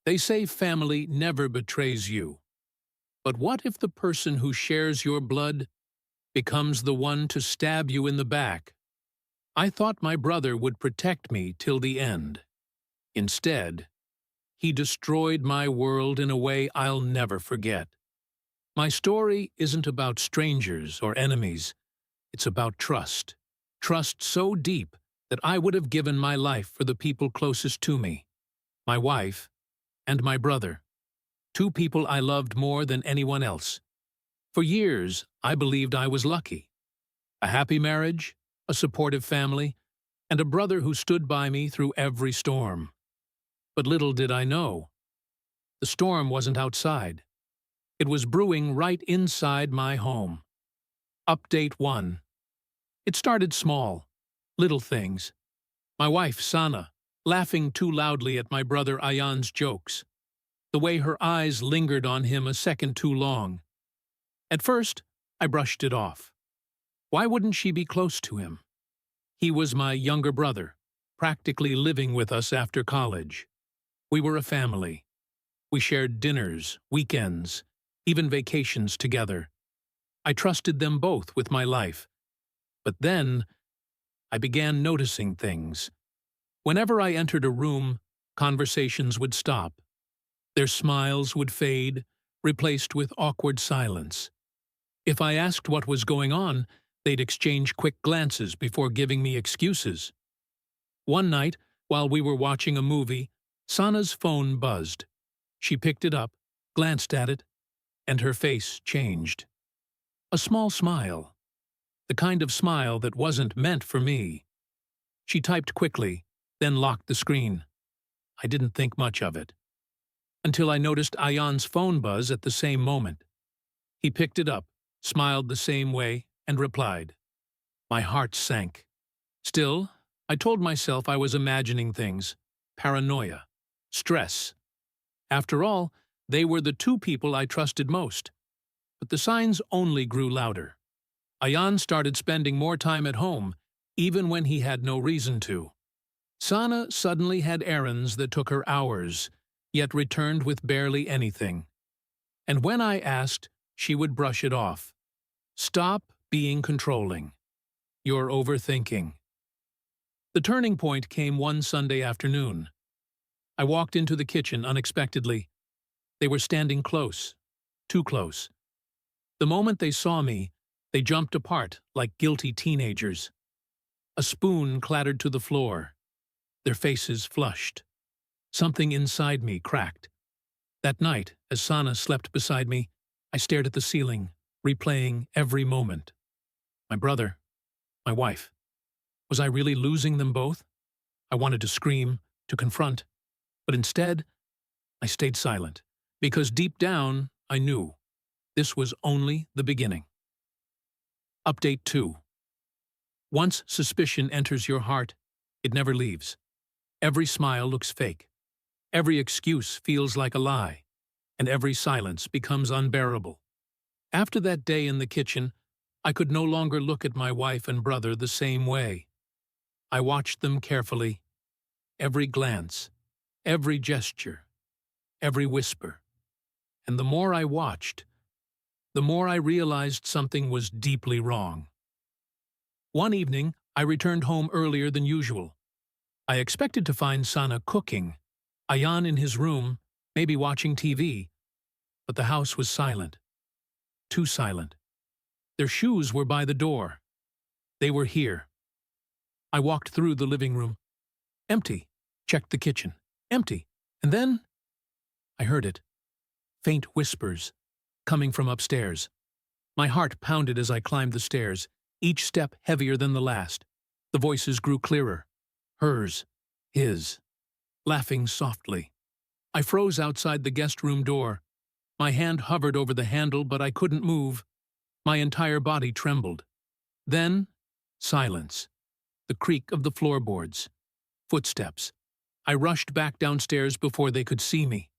They say family never betrays you. But what if the person who shares your blood becomes the one to stab you in the back? I thought my brother would protect me till the end. Instead, he destroyed my world in a way I'll never forget. My story isn't about strangers or enemies. It's about trust. Trust so deep that I would have given my life for the people closest to me. My wife and my brother. Two people I loved more than anyone else. For years, I believed I was lucky. A happy marriage, a supportive family, and a brother who stood by me through every storm. But little did I know. The storm wasn't outside. It was brewing right inside my home. Update 1. It started small, little things. My wife, Sana, laughing too loudly at my brother Ayan's jokes. The way her eyes lingered on him a second too long. At first, I brushed it off. Why wouldn't she be close to him? He was my younger brother, practically living with us after college. We were a family. We shared dinners, weekends, even vacations together. I trusted them both with my life. But then, I began noticing things. Whenever I entered a room, conversations would stop. Their smiles would fade, replaced with awkward silence. If I asked what was going on, they'd exchange quick glances before giving me excuses. One night, while we were watching a movie, Sana's phone buzzed. She picked it up, glanced at it, and her face changed. A small smile. The kind of smile that wasn't meant for me. She typed quickly, then locked the screen. I didn't think much of it. Until I noticed Ayan's phone buzz at the same moment. He picked it up, smiled the same way, and replied. My heart sank. Still, I told myself I was imagining things. Paranoia. Stress. After all, they were the two people I trusted most. But the signs only grew louder. Ayan started spending more time at home, even when he had no reason to. Sana suddenly had errands that took her hours, yet returned with barely anything. And when I asked, she would brush it off. Stop being controlling. You're overthinking. The turning point came one Sunday afternoon. I walked into the kitchen unexpectedly. They were standing close, too close. The moment they saw me, they jumped apart like guilty teenagers. A spoon clattered to the floor. Their faces flushed. Something inside me cracked. That night, as Sana slept beside me, I stared at the ceiling, replaying every moment. My brother, my wife. Was I really losing them both? I wanted to scream, to confront, but instead, I stayed silent, because deep down, I knew this was only the beginning. Update 2. Once suspicion enters your heart, it never leaves. Every smile looks fake. Every excuse feels like a lie, and every silence becomes unbearable. After that day in the kitchen, I could no longer look at my wife and brother the same way. I watched them carefully. Every glance, every gesture, every whisper. And the more I watched, the more I realized something was deeply wrong. One evening, I returned home earlier than usual. I expected to find Sana cooking, Ayan in his room, maybe watching TV, but the house was silent. Too silent. Their shoes were by the door. They were here. I walked through the living room. Empty. Checked the kitchen. Empty. And then I heard it. Faint whispers, coming from upstairs. My heart pounded as I climbed the stairs, each step heavier than the last. The voices grew clearer. Hers. His. Laughing softly. I froze outside the guest room door. My hand hovered over the handle, but I couldn't move. My entire body trembled. Then, silence. The creak of the floorboards. Footsteps. I rushed back downstairs before they could see me.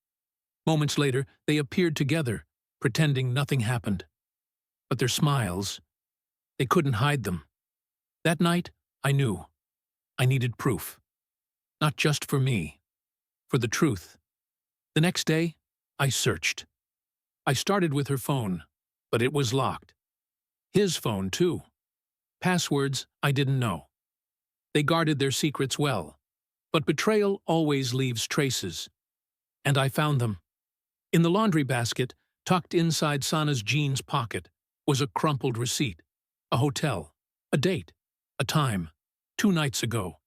Moments later, they appeared together, pretending nothing happened. But their smiles, they couldn't hide them. That night, I knew. I needed proof. Not just for me. For the truth. The next day, I searched. I started with her phone, but it was locked. His phone, too. Passwords I didn't know. They guarded their secrets well, but betrayal always leaves traces. And I found them. In the laundry basket, tucked inside Sana's jeans pocket, was a crumpled receipt, a hotel, a date, a time, 2 nights ago.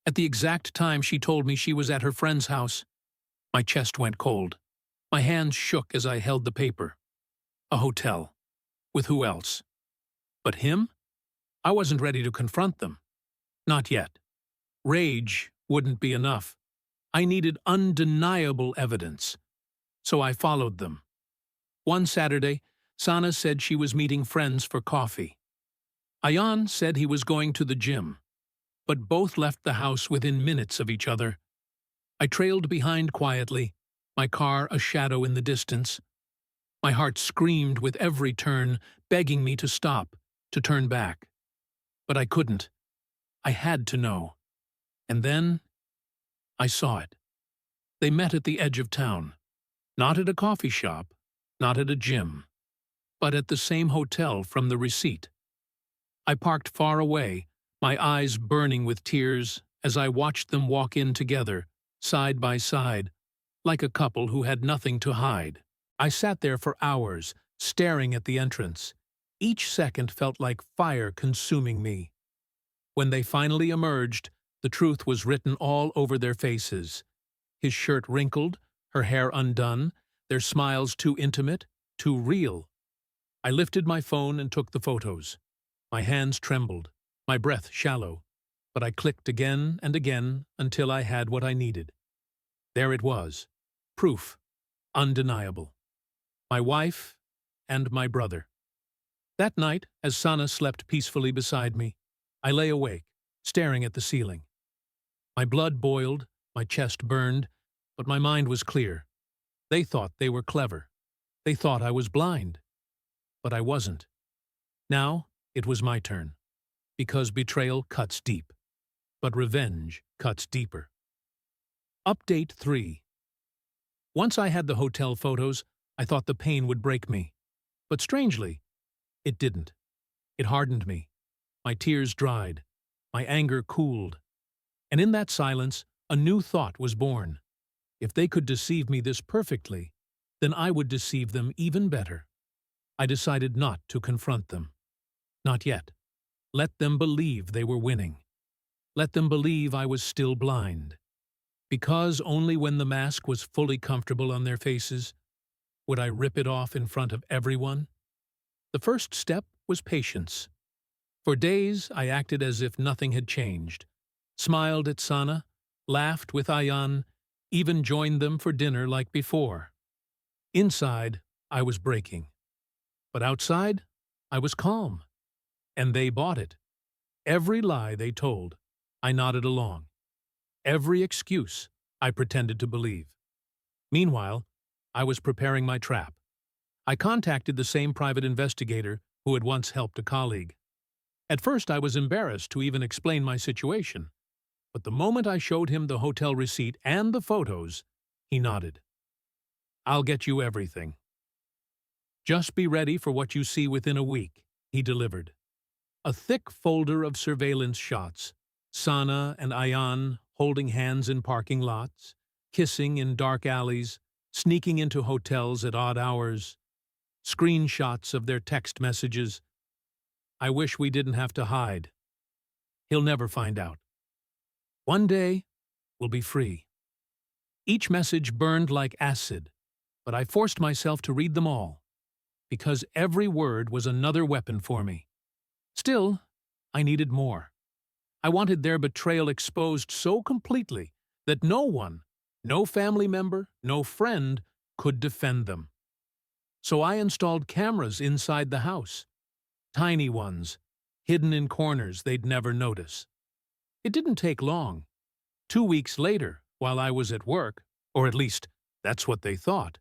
At the exact time she told me she was at her friend's house. My chest went cold. My hands shook as I held the paper. A hotel. With who else? But him? I wasn't ready to confront them. Not yet. Rage wouldn't be enough. I needed undeniable evidence. So I followed them. One Saturday, Sana said she was meeting friends for coffee. Ayan said he was going to the gym, but both left the house within minutes of each other. I trailed behind quietly, my car a shadow in the distance. My heart screamed with every turn, begging me to stop, to turn back. But I couldn't. I had to know. And then I saw it. They met at the edge of town. Not at a coffee shop, not at a gym, but at the same hotel from the receipt. I parked far away, my eyes burning with tears as I watched them walk in together, side by side, like a couple who had nothing to hide. I sat there for hours, staring at the entrance. Each second felt like fire consuming me. When they finally emerged, the truth was written all over their faces. His shirt wrinkled, her hair undone, their smiles too intimate, too real. I lifted my phone and took the photos. My hands trembled, my breath shallow, but I clicked again and again until I had what I needed. There it was, proof, undeniable. My wife and my brother. That night, as Sana slept peacefully beside me, I lay awake, staring at the ceiling. My blood boiled, my chest burned, but my mind was clear. They thought they were clever. They thought I was blind. But I wasn't. Now it was my turn, because betrayal cuts deep, but revenge cuts deeper. Update 3. Once I had the hotel photos, I thought the pain would break me. But strangely, it didn't. It hardened me. My tears dried. My anger cooled. And in that silence, a new thought was born. If they could deceive me this perfectly, then I would deceive them even better. I decided not to confront them. Not yet. Let them believe they were winning. Let them believe I was still blind. Because only when the mask was fully comfortable on their faces would I rip it off in front of everyone. The first step was patience. For days I acted as if nothing had changed, smiled at Sana, laughed with Ayan, even joined them for dinner like before. Inside, I was breaking. But outside, I was calm. And they bought it. Every lie they told, I nodded along. Every excuse, I pretended to believe. Meanwhile, I was preparing my trap. I contacted the same private investigator who had once helped a colleague. At first, I was embarrassed to even explain my situation. But the moment I showed him the hotel receipt and the photos, he nodded. "I'll get you everything. Just be ready for what you see within a week," he delivered. A thick folder of surveillance shots, Sana and Ayan holding hands in parking lots, kissing in dark alleys, sneaking into hotels at odd hours, screenshots of their text messages. I wish we didn't have to hide. He'll never find out. One day, we'll be free. Each message burned like acid, but I forced myself to read them all, because every word was another weapon for me. Still, I needed more. I wanted their betrayal exposed so completely that no one, no family member, no friend, could defend them. So I installed cameras inside the house. Tiny ones, hidden in corners they'd never notice. It didn't take long. 2 weeks later, while I was at work, or at least that's what they thought,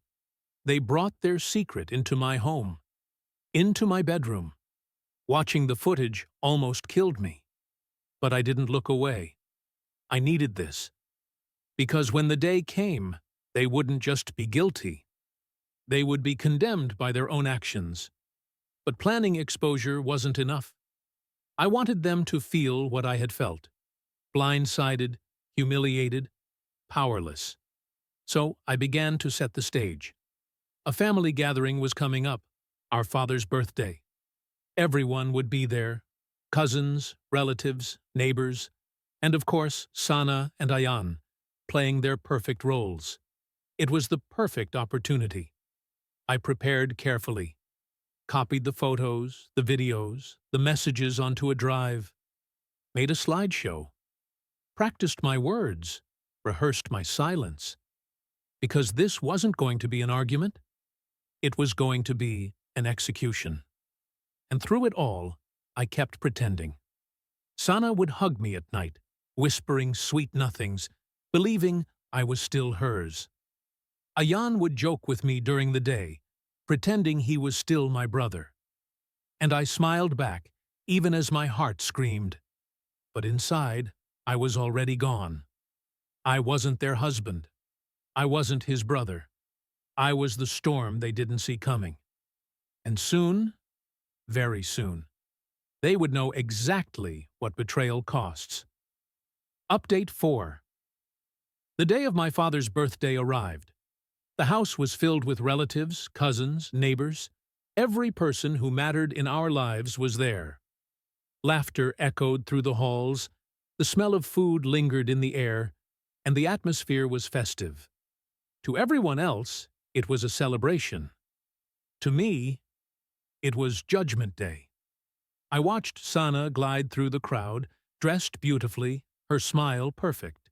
they brought their secret into my home, into my bedroom. Watching the footage almost killed me. But I didn't look away. I needed this. Because when the day came, They wouldn't just be guilty. They would be condemned by their own actions. But planning exposure wasn't enough. I wanted them to feel what I had felt. Blindsided, humiliated, powerless. So I began to set the stage. A family gathering was coming up, our father's birthday. Everyone would be there, cousins, relatives, neighbors, and of course Sana and Ayan, playing their perfect roles. It was the perfect opportunity. I prepared carefully, copied the photos, the videos, the messages onto a drive, made a slideshow, practiced my words, rehearsed my silence. Because this wasn't going to be an argument, it was going to be an execution. And through it all, I kept pretending. Sana would hug me at night, whispering sweet nothings, believing I was still hers. Ayan would joke with me during the day, pretending he was still my brother. And I smiled back, even as my heart screamed. But inside, I was already gone. I wasn't their husband. I wasn't his brother. I was the storm they didn't see coming. And soon, very soon, they would know exactly what betrayal costs. Update 4. The day of my father's birthday arrived. The house was filled with relatives, cousins, neighbors. Every person who mattered in our lives was there. Laughter echoed through the halls, the smell of food lingered in the air, and the atmosphere was festive. To everyone else, it was a celebration. To me, it was Judgment Day. I watched Sana glide through the crowd, dressed beautifully, her smile perfect.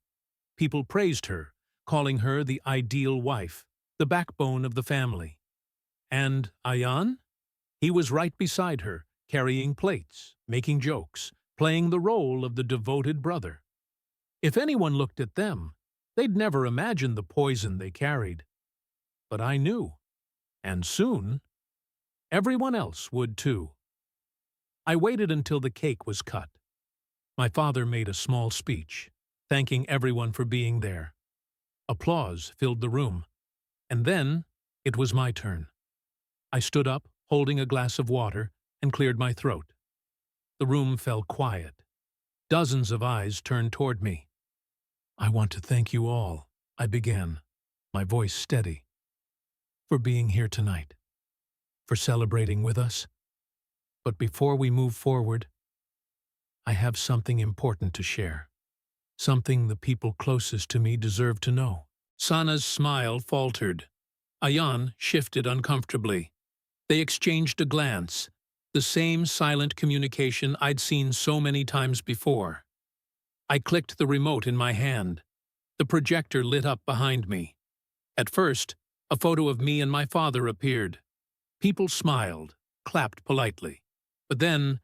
People praised her, calling her the ideal wife, the backbone of the family. And Ayan? He was right beside her, carrying plates, making jokes, playing the role of the devoted brother. If anyone looked at them, they'd never imagine the poison they carried. But I knew, and soon, everyone else would too. I waited until the cake was cut. My father made a small speech, thanking everyone for being there. Applause filled the room. And then, it was my turn. I stood up, holding a glass of water, and cleared my throat. The room fell quiet. Dozens of eyes turned toward me. "I want to thank you all," I began, my voice steady, "for being here tonight, for celebrating with us. But before we move forward, I have something important to share, something the people closest to me deserve to know." Sana's smile faltered. Ayan shifted uncomfortably. They exchanged a glance, the same silent communication I'd seen so many times before. I clicked the remote in my hand. The projector lit up behind me. At first, a photo of me and my father appeared. People smiled, clapped politely. But then,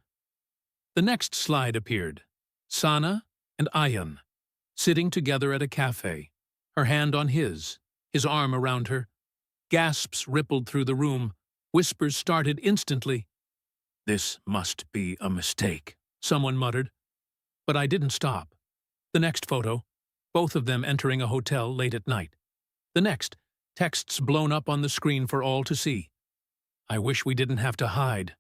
the next slide appeared. Sana and Ayan, sitting together at a cafe, her hand on his arm around her. Gasps rippled through the room. Whispers started instantly. "This must be a mistake," someone muttered. But I didn't stop. The next photo, both of them entering a hotel late at night. The next, texts blown up on the screen for all to see. "I wish we didn't have to hide.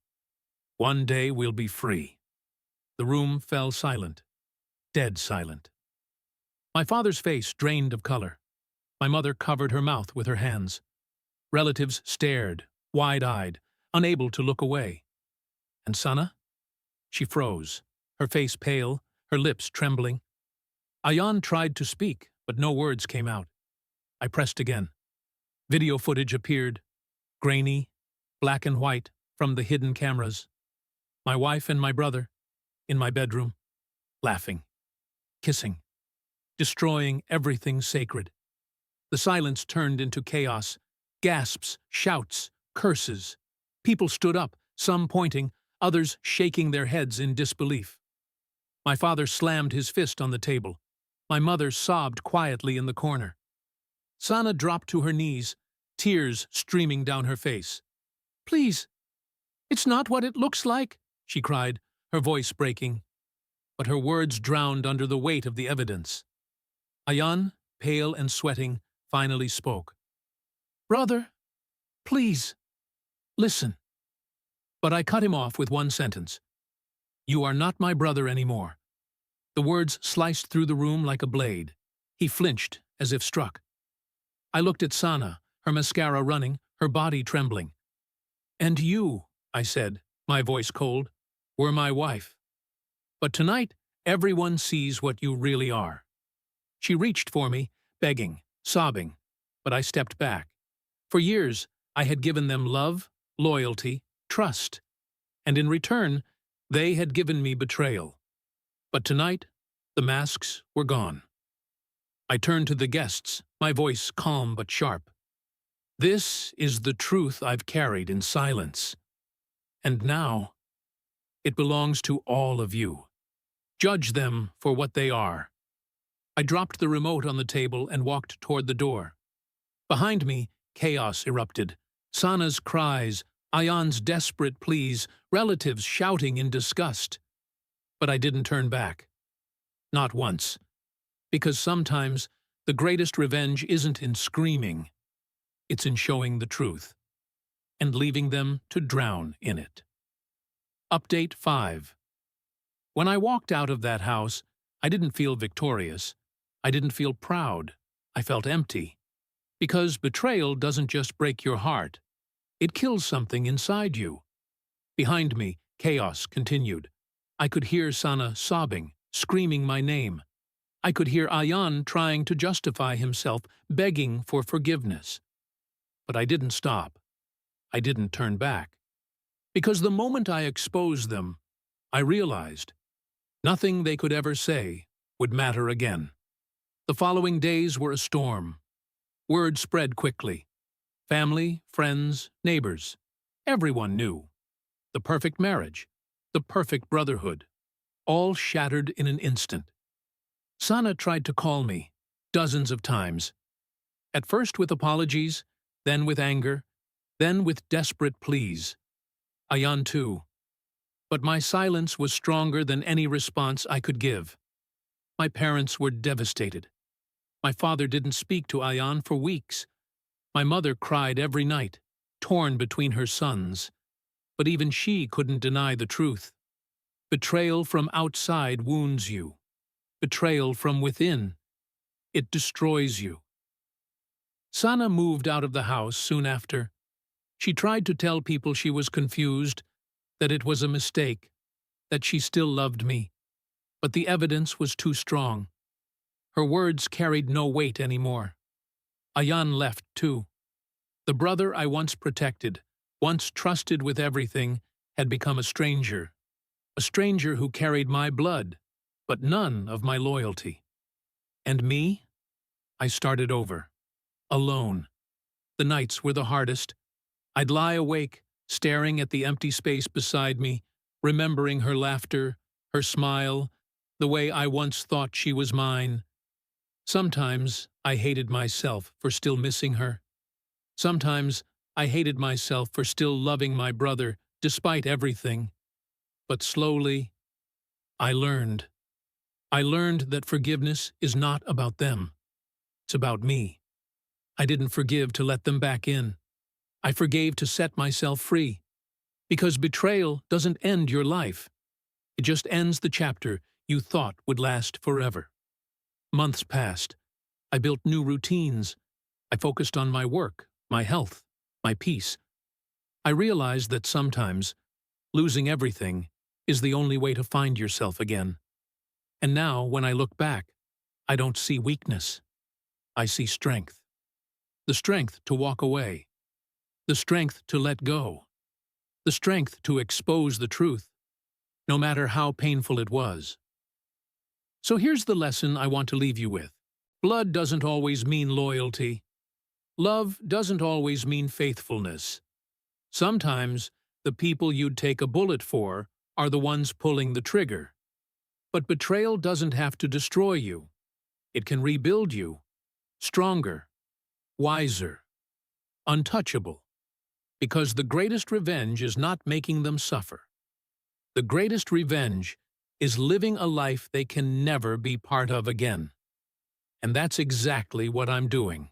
One day we'll be free." The room fell silent, dead silent. My father's face drained of color. My mother covered her mouth with her hands. Relatives stared, wide-eyed, unable to look away. And Sana? She froze, her face pale, her lips trembling. Ayan tried to speak, but no words came out. I pressed again. Video footage appeared, grainy, black and white, from the hidden cameras. My wife and my brother, in my bedroom, laughing, kissing, destroying everything sacred. The silence turned into chaos, gasps, shouts, curses. People stood up, some pointing, others shaking their heads in disbelief. My father slammed his fist on the table. My mother sobbed quietly in the corner. Sana dropped to her knees, tears streaming down her face. "Please, it's not what it looks like," she cried, her voice breaking. But her words drowned under the weight of the evidence. Ayan, pale and sweating, finally spoke. "Brother, please, listen." But I cut him off with one sentence. "You are not my brother anymore." The words sliced through the room like a blade. He flinched, as if struck. I looked at Sana, her mascara running, her body trembling. "And you," I said, my voice cold, "were my wife. But tonight, everyone sees what you really are." She reached for me, begging, sobbing, but I stepped back. For years, I had given them love, loyalty, trust, and in return, they had given me betrayal. But tonight, the masks were gone. I turned to the guests, my voice calm but sharp. "This is the truth I've carried in silence. And now, it belongs to all of you. Judge them for what they are." I dropped the remote on the table and walked toward the door. Behind me, chaos erupted. Sana's cries, Ayan's desperate pleas, relatives shouting in disgust. But I didn't turn back. Not once. Because sometimes the greatest revenge isn't in screaming. It's in showing the truth and leaving them to drown in it. Update 5. When I walked out of that house, I didn't feel victorious. I didn't feel proud. I felt empty. Because betrayal doesn't just break your heart. It kills something inside you. Behind me, chaos continued. I could hear Sana sobbing, screaming my name. I could hear Ayan trying to justify himself, begging for forgiveness. But I didn't stop. I didn't turn back. Because the moment I exposed them, I realized nothing they could ever say would matter again. The following days were a storm. Word spread quickly. Family, friends, neighbors. Everyone knew. The perfect marriage, the perfect brotherhood, all shattered in an instant. Sana tried to call me, dozens of times. At first with apologies, then with anger, then with desperate pleas. Ayan too. But my silence was stronger than any response I could give. My parents were devastated. My father didn't speak to Ayan for weeks. My mother cried every night, torn between her sons. But even she couldn't deny the truth. Betrayal from outside wounds you. Betrayal from within, it destroys you. Sana moved out of the house soon after. She tried to tell people she was confused, that it was a mistake, that she still loved me. But the evidence was too strong. Her words carried no weight anymore. Ayan left too. The brother I once protected, once trusted with everything, had become a stranger who carried my blood, but none of my loyalty. And me? I started over, alone. The nights were the hardest. I'd lie awake, staring at the empty space beside me, remembering her laughter, her smile, the way I once thought she was mine. Sometimes I hated myself for still missing her. Sometimes I hated myself for still loving my brother, despite everything. But slowly, I learned. I learned that forgiveness is not about them. It's about me. I didn't forgive to let them back in. I forgave to set myself free. Because betrayal doesn't end your life. It just ends the chapter you thought would last forever. Months passed. I built new routines. I focused on my work, my health, my peace. I realized that sometimes losing everything is the only way to find yourself again. And now, when I look back, I don't see weakness. I see strength. The strength to walk away. The strength to let go. The strength to expose the truth, no matter how painful it was. So here's the lesson I want to leave you with. Blood doesn't always mean loyalty. Love doesn't always mean faithfulness. Sometimes the people you'd take a bullet for are the ones pulling the trigger. But betrayal doesn't have to destroy you. It can rebuild you, stronger, wiser, untouchable. Because the greatest revenge is not making them suffer. The greatest revenge is living a life they can never be part of again. And that's exactly what I'm doing.